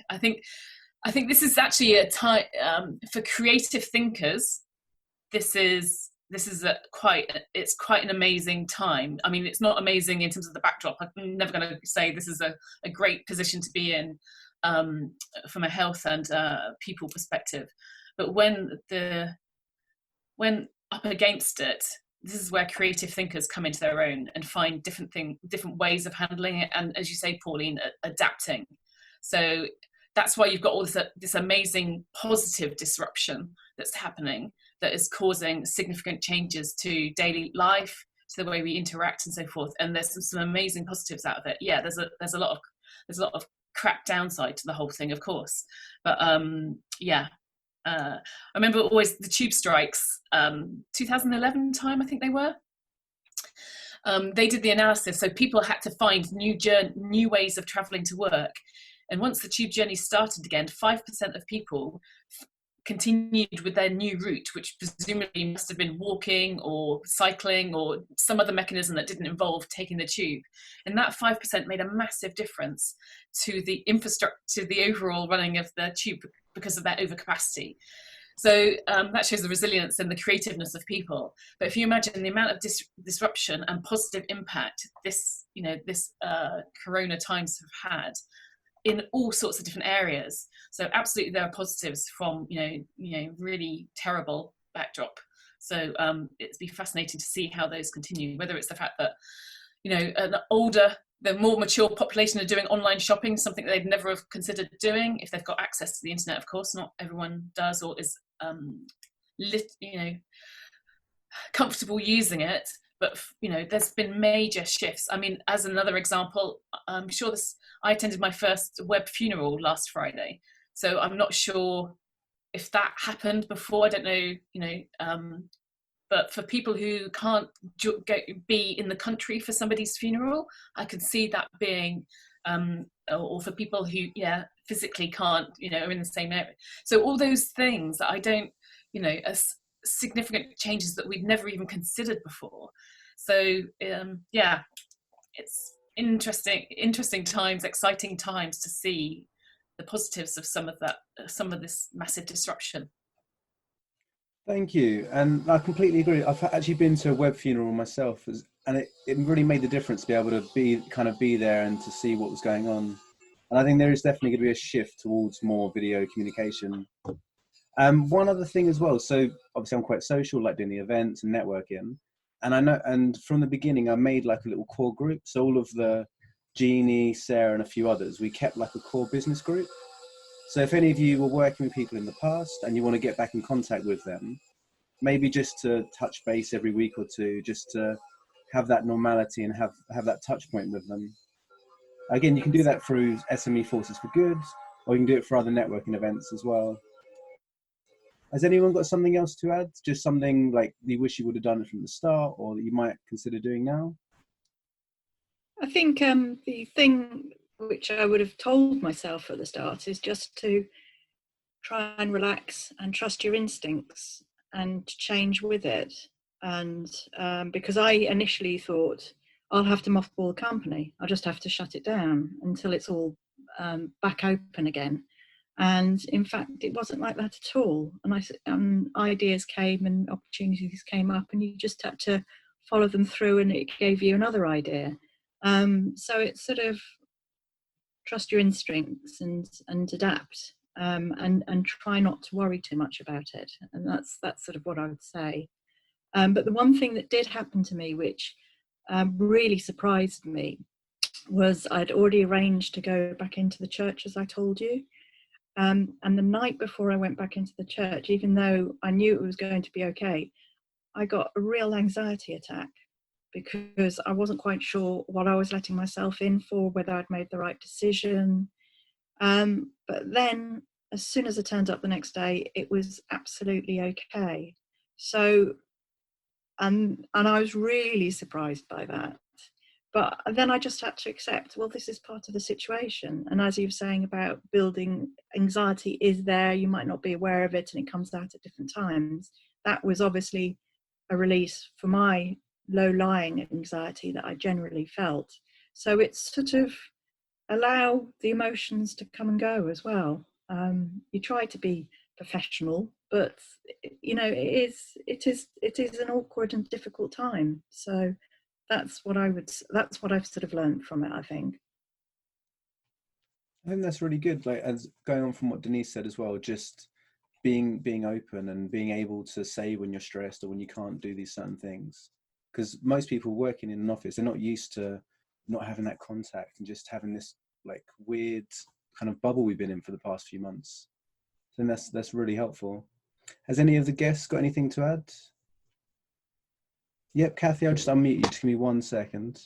this is actually a time for creative thinkers. This is quite an amazing time. I mean, it's not amazing in terms of the backdrop. I'm never going to say this is a great position to be in from a health and people perspective. But when up against it, this is where creative thinkers come into their own and find different ways of handling it. And as you say, Pauline, adapting. So that's why you've got all this amazing positive disruption that's happening, that is causing significant changes to daily life, to the way we interact and so forth. And there's some amazing positives out of it. Yeah, there's a lot of crap downside to the whole thing, of course. But I remember always the tube strikes, 2011 time, I think they were. They did the analysis, so people had to find new ways of travelling to work. And once the tube journey started again, 5% of people continued with their new route, which presumably must have been walking or cycling or some other mechanism that didn't involve taking the tube. And that 5% made a massive difference to the infrastructure, to the overall running of the tube, because of that overcapacity. So that shows the resilience and the creativeness of people. But if you imagine the amount of disruption and positive impact this Corona times have had in all sorts of different areas. So absolutely there are positives from, really terrible backdrop. So it'd be fascinating to see how those continue, whether it's the fact that, an older the more mature population are doing online shopping, something they'd never have considered doing if they've got access to the internet. Of course, not everyone does or is comfortable using it. But there's been major shifts. I mean, as another example, I'm sure I attended my first web funeral last Friday, so I'm not sure if that happened before. I don't know, but for people who can't be in the country for somebody's funeral, I can see that being, or for people who, physically can't, are in the same area. So all those things that I don't, as significant changes that we'd never even considered before. So it's interesting times, exciting times to see the positives of some of this massive disruption. Thank you, and I completely agree. I've actually been to a web funeral myself, and it really made the difference to be able to be there and to see what was going on. And I think there is definitely going to be a shift towards more video communication. One other thing as well. So obviously I'm quite social, like doing the events and networking. And I know, and from the beginning, I made like a little core group. So all of Jeannie, Sarah, and a few others, we kept like a core business group. So if any of you were working with people in the past and you want to get back in contact with them, maybe just to touch base every week or two, just to have that normality and have that touch point with them. Again, you can do that through SME Forces for Good, or you can do it for other networking events as well. Has anyone got something else to add? Just something like you wish you would have done it from the start, or that you might consider doing now? I think the thing which I would have told myself at the start is just to try and relax and trust your instincts and change with it. And because I initially thought I'll have to mothball the company, I'll just have to shut it down until it's all back open again. And in fact, it wasn't like that at all. And ideas came and opportunities came up, and you just had to follow them through, and it gave you another idea. So it's sort of trust your instincts and adapt, and try not to worry too much about it. And that's sort of what I would say. But the one thing that did happen to me, which really surprised me, was I'd already arranged to go back into the church, as I told you. And the night before I went back into the church, even though I knew it was going to be okay, I got a real anxiety attack because I wasn't quite sure what I was letting myself in for, whether I'd made the right decision. But then, as soon as I turned up the next day, it was absolutely okay. So, and I was really surprised by that. But then I just had to accept, well, this is part of the situation. And as you were saying about building, anxiety is there, you might not be aware of it, and it comes out at different times. That was obviously a release for my low-lying anxiety that I generally felt. So it's sort of allow the emotions to come and go as well. You try to be professional, but it is an awkward and difficult time. So that's what I've sort of learned from it, I think. I think that's really good. Like, as going on from what Denise said as well, just being open and being able to say when you're stressed or when you can't do these certain things. Because most people working in an office, they're not used to not having that contact and just having this like weird kind of bubble we've been in for the past few months. So that's really helpful. Has any of the guests got anything to add? Yep, Kathy, I'll just unmute you. Just give me 1 second.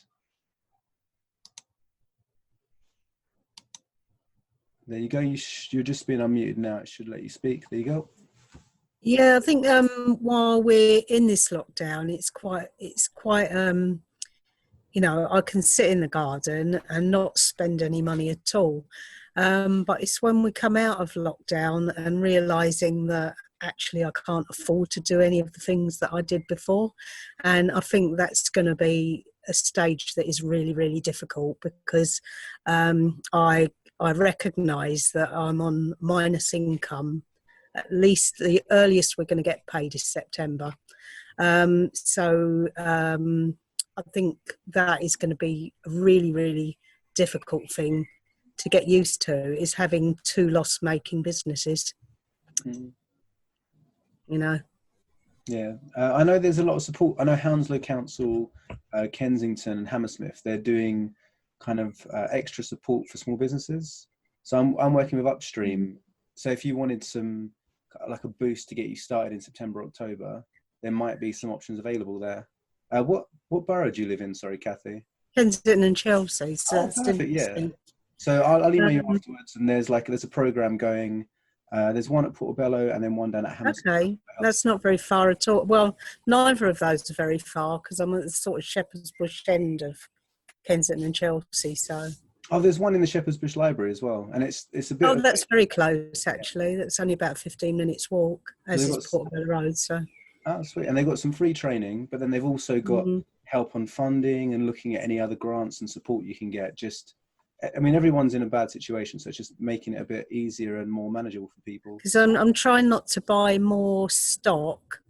There you go. You're just being unmuted now. It should let you speak. There you go. Yeah, I think while we're in this lockdown, it's quite I can sit in the garden and not spend any money at all. But it's when we come out of lockdown and realising that actually I can't afford to do any of the things that I did before. And I think that's going to be a stage that is really, really difficult because I recognise that I'm on minus income. At least the earliest we're going to get paid is September. I think that is going to be a really, really difficult thing to get used to, is having two loss-making businesses. Mm. Yeah. I know there's a lot of support. I know Hounslow Council, Kensington and Hammersmith, they're doing kind of extra support for small businesses. So I'm working with Upstream. So if you wanted some like a boost to get you started in September, October, there might be some options available there. What borough do you live in? Sorry, Kathy. Kensington and Chelsea. So Oh, it's perfect. Yeah. interesting. So I'll email you Um, afterwards. And there's a program going. There's one at Portobello and then one down at Hammersmith. Okay, that's not very far at all. Well, neither of those are very far because I'm at the sort of Shepherd's Bush end of Kensington and Chelsea. So, Oh, there's one in the Shepherd's Bush Library as well, and it's a bit. oh, Of, that's very close actually. That's only about 15 minutes walk, as they've is got Portobello Road. So, oh, sweet, and they've got some free training, but then they've also got mhm. help on funding and looking at any other grants and support you can get. I mean, everyone's in a bad situation, so it's just making it a bit easier and more manageable for people. Because I'm trying not to buy more stock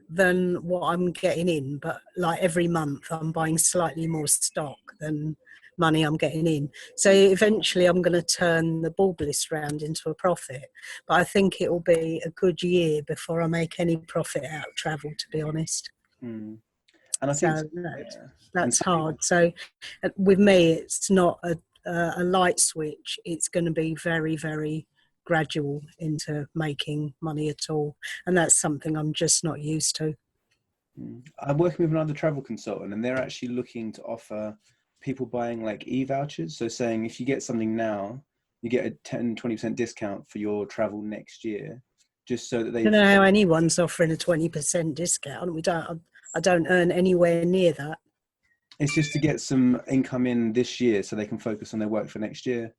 than what I'm getting in, but like every month I'm buying slightly more stock than money I'm getting in. So eventually I'm going to turn the bulb list round into a profit. But I think it will be a good year before I make any profit out of travel, to be honest. Mm. And I So think that's hard. So with me, it's not a light switch. It's going to be very, very gradual into making money at all. And that's something I'm just not used to. I'm working with another travel consultant, and they're actually looking to offer people buying like e-vouchers. So saying if you get something now, you get a 10-20% discount for your travel next year, just so that I they. don't know how anyone's offering a 20% discount. I don't earn anywhere near that. It's just to get some income in this year, so they can focus on their work for next year.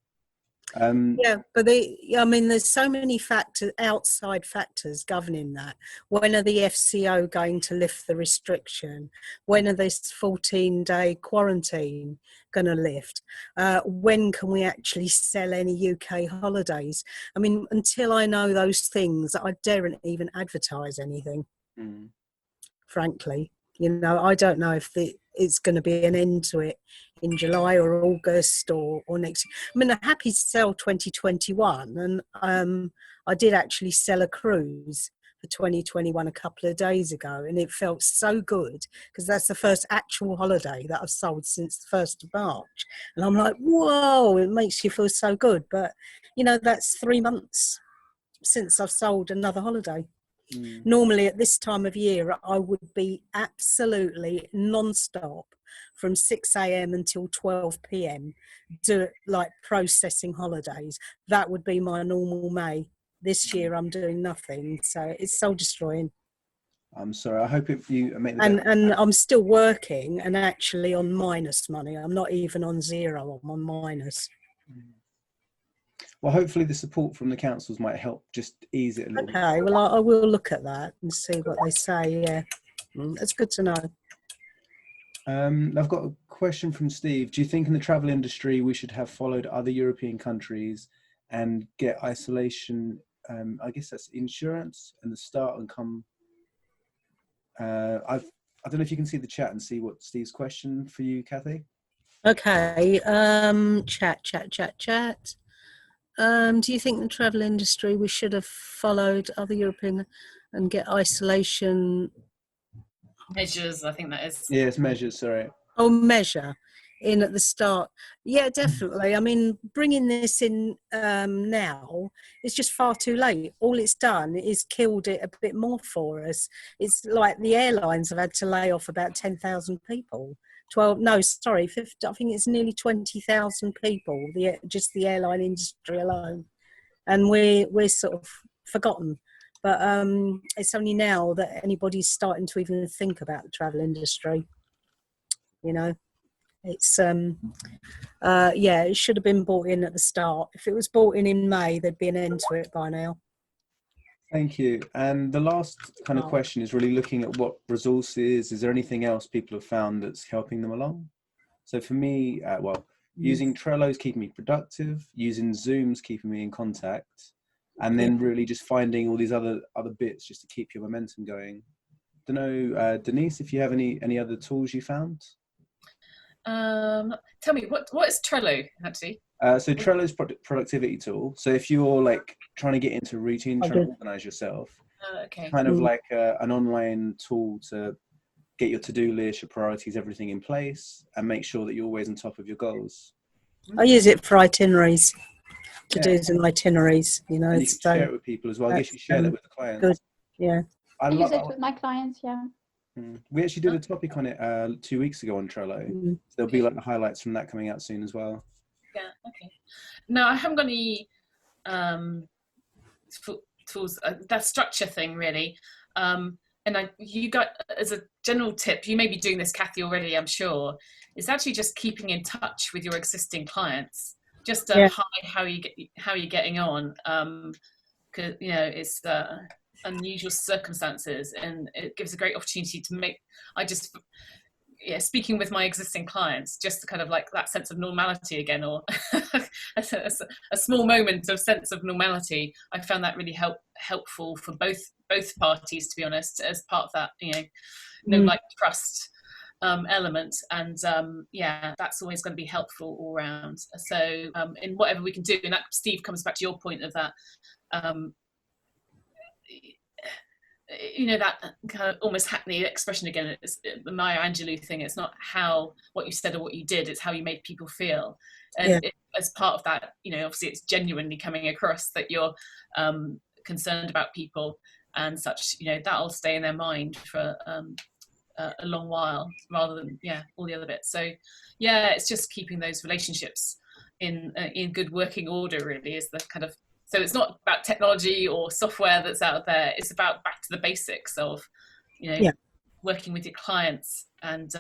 Yeah, but there's so many outside factors governing that. When are the FCO going to lift the restriction? When are this 14-day quarantine going to lift? When can we actually sell any UK holidays? I mean, until I know those things, I daren't even advertise anything, frankly. I don't know if it's going to be an end to it in July or August or next. I mean, I'm happy to sell 2021, and I did actually sell a cruise for 2021 a couple of days ago, and it felt so good because that's the first actual holiday that I've sold since the 1st of March. And I'm like, whoa, it makes you feel so good. But, that's 3 months since I've sold another holiday. Normally at this time of year, I would be absolutely non-stop from 6 a.m. until 12 p.m. processing holidays. That would be my normal May. This year I'm doing nothing, so it's soul destroying. I'm sorry. I hope you make the and I'm still working and actually on minus money. I'm not even on zero. I'm on minus. Well, hopefully the support from the councils might help just ease it a little bit. Okay, well, I will look at that and see what they say. Yeah, it's good to know. I've got a question from Steve. Do you think in the travel industry we should have followed other European countries and get isolation? I guess that's insurance and the start and come. I don't know if you can see the chat and see what Steve's question for you, Kathy. Okay. Chat. Do you think the travel industry we should have followed other European and get isolation measures? I think that is. Yeah, it's measures. Sorry. Oh, measure in at the start. Yeah, definitely. I mean, bringing this in now is just far too late. All it's done is killed it a bit more for us. It's like the airlines have had to lay off about 10,000 people. 50, I think it's nearly 20,000 people, just the airline industry alone. And we're sort of forgotten. But it's only now that anybody's starting to even think about the travel industry. It's it should have been brought in at the start. If it was brought in May, there'd be an end to it by now. Thank you. And the last kind of question is really looking at what resources, is there anything else people have found that's helping them along? So for me, using Trello is keeping me productive, using Zoom's keeping me in contact, and then really just finding all these other bits just to keep your momentum going. Don't know, Denise, if you have any other tools you found? Tell me, what is Trello actually? So Trello's productivity tool. So if you're like trying to get into a routine, trying to organize yourself, kind of like an online tool to get your to-do list, your priorities, everything in place, and make sure that you're always on top of your goals. I use it for itineraries, to Yeah. do some itineraries, you know. And you can So share it with people as well. I guess you share that with the clients. good. Yeah. I use it with my clients, yeah. We actually did a topic on it 2 weeks ago on Trello. Mm. So there'll be like the highlights from that coming out soon as well. Yeah. Okay. No, I haven't got any tools. That structure thing really. And you got, as a general tip, you may be doing this, Kathy, already, I'm sure, is actually just keeping in touch with your existing clients. Just hi, how are you getting on? Because you know it's unusual circumstances, and it gives a great opportunity to make. Speaking with my existing clients, just to kind of like that sense of normality again, or a small moment of sense of normality. I found that really helpful for both parties, to be honest, as part of that, like trust element. And that's always going to be helpful all round. So in whatever we can do, and that, Steve, comes back to your point of that, that kind of almost Hackney expression again. It's the Maya Angelou thing. It's not what you said or what you did, it's how you made people feel. And as part of that, obviously it's genuinely coming across that you're concerned about people and such, that'll stay in their mind for a long while, rather than all the other bits. So it's just keeping those relationships in good working order, really, is the kind of. So it's not about technology or software that's out there. It's about back to the basics of, working with your clients and,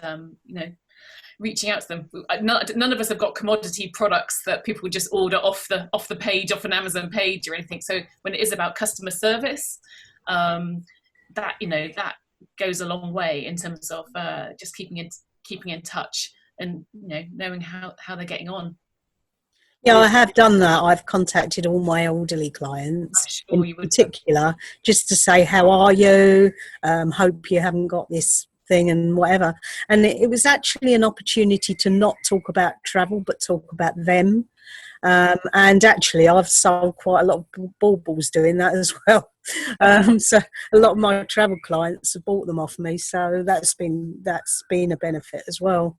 reaching out to them. None of us have got commodity products that people would just order off the page, off an Amazon page or anything. So when it is about customer service, that goes a long way in terms of just keeping in touch and, knowing how they're getting on. Yeah, I have done that. I've contacted all my elderly clients in particular, just to say, how are you? Hope you haven't got this thing and whatever. And it was actually an opportunity to not talk about travel, but talk about them. And actually, I've sold quite a lot of baubles doing that as well. So a lot of my travel clients have bought them off me. So that's been a benefit as well.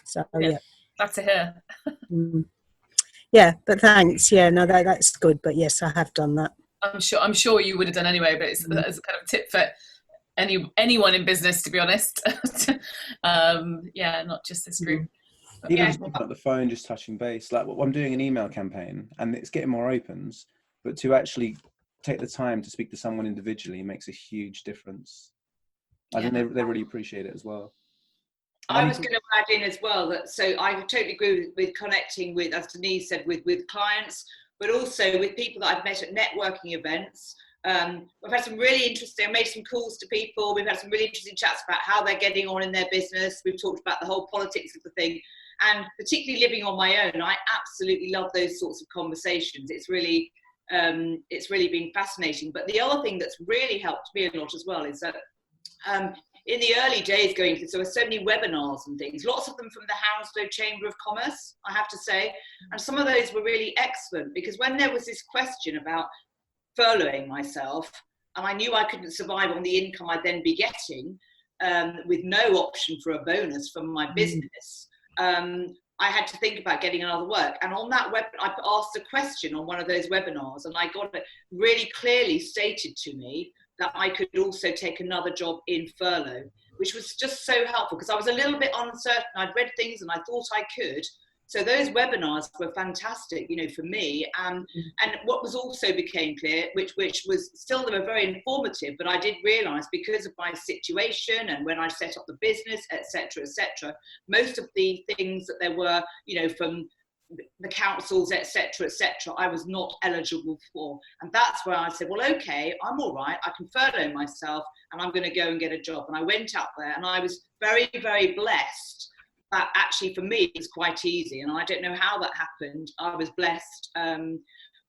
So Glad to hear. Yeah, but thanks. Yeah, no, that's good. But yes, I have done that. I'm sure you would have done anyway. But it's as a kind of tip for anyone in business, to be honest. Not just this group. But even just picking up the phone, just touching base. Like I'm doing an email campaign, and it's getting more opens. But to actually take the time to speak to someone individually makes a huge difference. I think they really appreciate it as well. I was going to add in as well that, so I totally agree with connecting with, as Denise said, with clients, but also with people that I've met at networking events. We've had some really interesting, I made some calls to people. We've had some really interesting chats about how they're getting on in their business. We've talked about the whole politics of the thing, and particularly living on my own, I absolutely love those sorts of conversations. It's really been fascinating. But the other thing that's really helped me a lot as well is that in the early days going through, so there were so many webinars and things, lots of them from the Hounslow Chamber of Commerce, I have to say. And some of those were really excellent, because when there was this question about furloughing myself, and I knew I couldn't survive on the income I'd then be getting, with no option for a bonus from my business, I had to think about getting another work. And on that I asked a question on one of those webinars, and I got it really clearly stated to me that I could also take another job in furlough, which was just so helpful, because I was a little bit uncertain. I'd read things and I thought I could. So those webinars were fantastic, for me. And what was also became clear, which was still, they were very informative, but I did realise, because of my situation and when I set up the business, etc., most of the things that there were, from the councils, etc., I was not eligible for. And that's where I said, well, okay, I'm all right, I can furlough myself and I'm going to go and get a job. And I went out there, and I was very, very blessed that actually for me it's quite easy, and I don't know how that happened. I was blessed,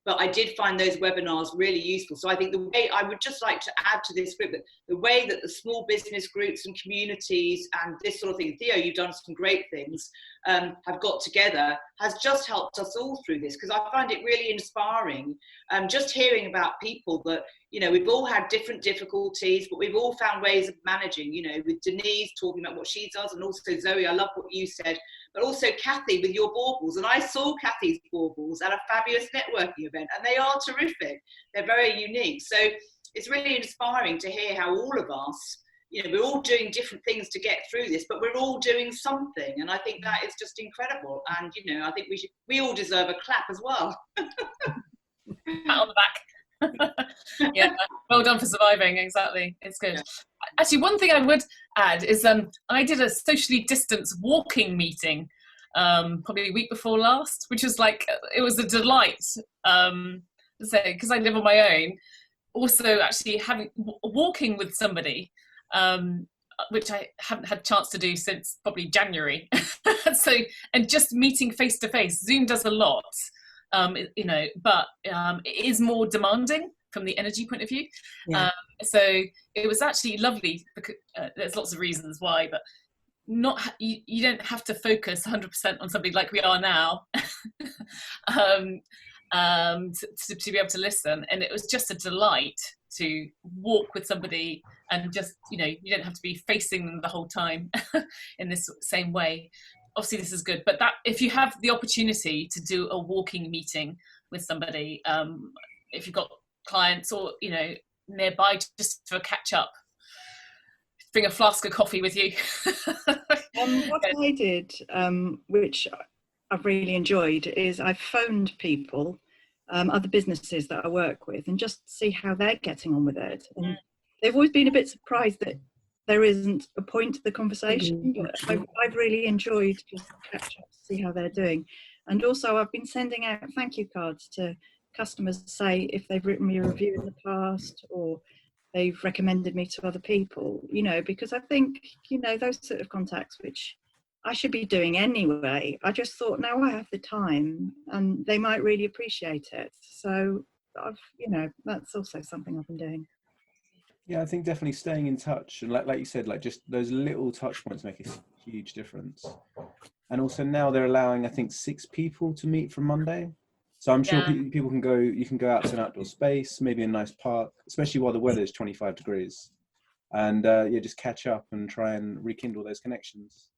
but I did find those webinars really useful. So I think the way, I would just like to add to this group, that the way that the small business groups and communities and this sort of thing, Theo, you've done some great things, have got together, has just helped us all through this, because I find it really inspiring, just hearing about people that, we've all had different difficulties, but we've all found ways of managing, with Denise talking about what she does, and also Zoe, I love what you said but also Kathy with your baubles. And I saw Kathy's baubles at a fabulous networking event, and they are terrific. They're very unique. So it's really inspiring to hear how all of us, you know, we're all doing different things to get through this, but we're all doing something. And I think that is just incredible. And, you know, I think we all deserve a clap as well. Pat on the back. Yeah, well done for surviving. Exactly, it's good. Actually, one thing I would add is I did a socially distanced walking meeting probably a week before last, which was like, it was a delight. Because I live on my own, also actually walking with somebody, which I haven't had a chance to do since probably January. So, and just meeting face to face. Zoom does a lot. You know, but it is more demanding from the energy point of view. Yeah. So it was actually lovely because there's lots of reasons why, but you don't have to focus 100% on somebody like we are now to be able to listen. And it was just a delight to walk with somebody and just, you know, you don't have to be facing them the whole time in this same way. Obviously this is good, but that if you have the opportunity to do a walking meeting with somebody, if you've got clients or, you know, nearby, just for a catch up, bring a flask of coffee with you. What I did, which I've really enjoyed, is I phoned people, other businesses that I work with, and just see how they're getting on with it. And they've always been a bit surprised that there isn't a point to the conversation, but I've really enjoyed just catch up to see how they're doing. And also I've been sending out thank you cards to customers to say if they've written me a review in the past or they've recommended me to other people, you know, because I think, you know, those sort of contacts, which I should be doing anyway, I just thought now I have the time and they might really appreciate it. So I've, you know, that's also something I've been doing. Yeah, I think definitely staying in touch, and like you said, like just those little touch points make a huge difference. And also now they're allowing, I think, 6 people to meet from Monday. So I'm sure people can go. You can go out to an outdoor space, maybe a nice park, especially while the weather is 25 degrees, and yeah, just catch up and try and rekindle those connections.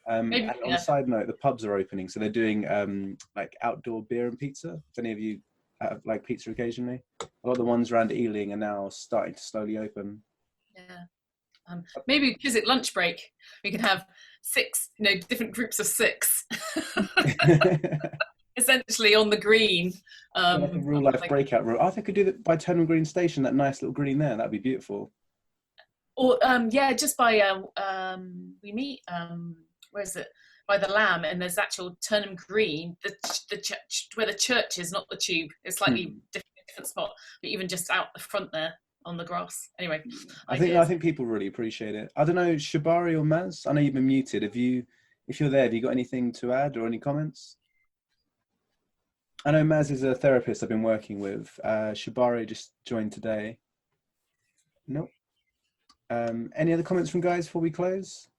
And on a side note, the pubs are opening, so they're doing like outdoor beer and pizza. If any of you like pizza occasionally, a lot of the ones around Ealing are now starting to slowly open. Yeah, maybe visit lunch break. We can have 6, you know, different groups of 6, essentially on the green. Like a real life breakout room. I think I could do that by Turnham Green Station. That nice little green there. That'd be beautiful. Or yeah, just by we meet where is it? By the Lamb, and there's actual Turnham Green, the church where the church is, not the tube. It's slightly different spot, but even just out the front there on the grass. Anyway, I think people really appreciate it. I don't know, Shabari or Maz, I know you've been muted. If you're there, have you got anything to add or any comments? I know Maz is a therapist I've been working with. Shabari just joined today. Nope. Any other comments from guys before we close?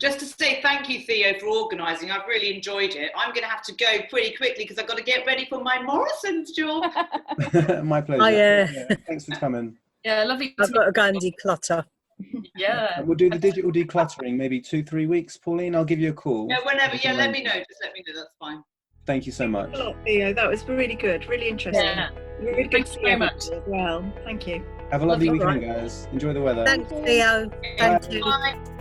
Just to say thank you, Theo, for organising. I've really enjoyed it. I'm going to have to go pretty quickly because I've got to get ready for my Morrison's job. My pleasure. Oh, yeah. Thanks for coming. Yeah, lovely. I've got to go and declutter. Yeah. And we'll do the digital decluttering maybe 2-3 weeks. Pauline, I'll give you a call. Yeah, whenever. Yeah, let me know. Just let me know. That's fine. Thank you so much. Thanks a lot, Theo. That was really good, really interesting. Yeah. Really good Thanks to very see much. everybody as well. Thank you. Have a lovely Lovely. weekend, guys. Enjoy the weather. Thanks, Theo. Thank you. Bye.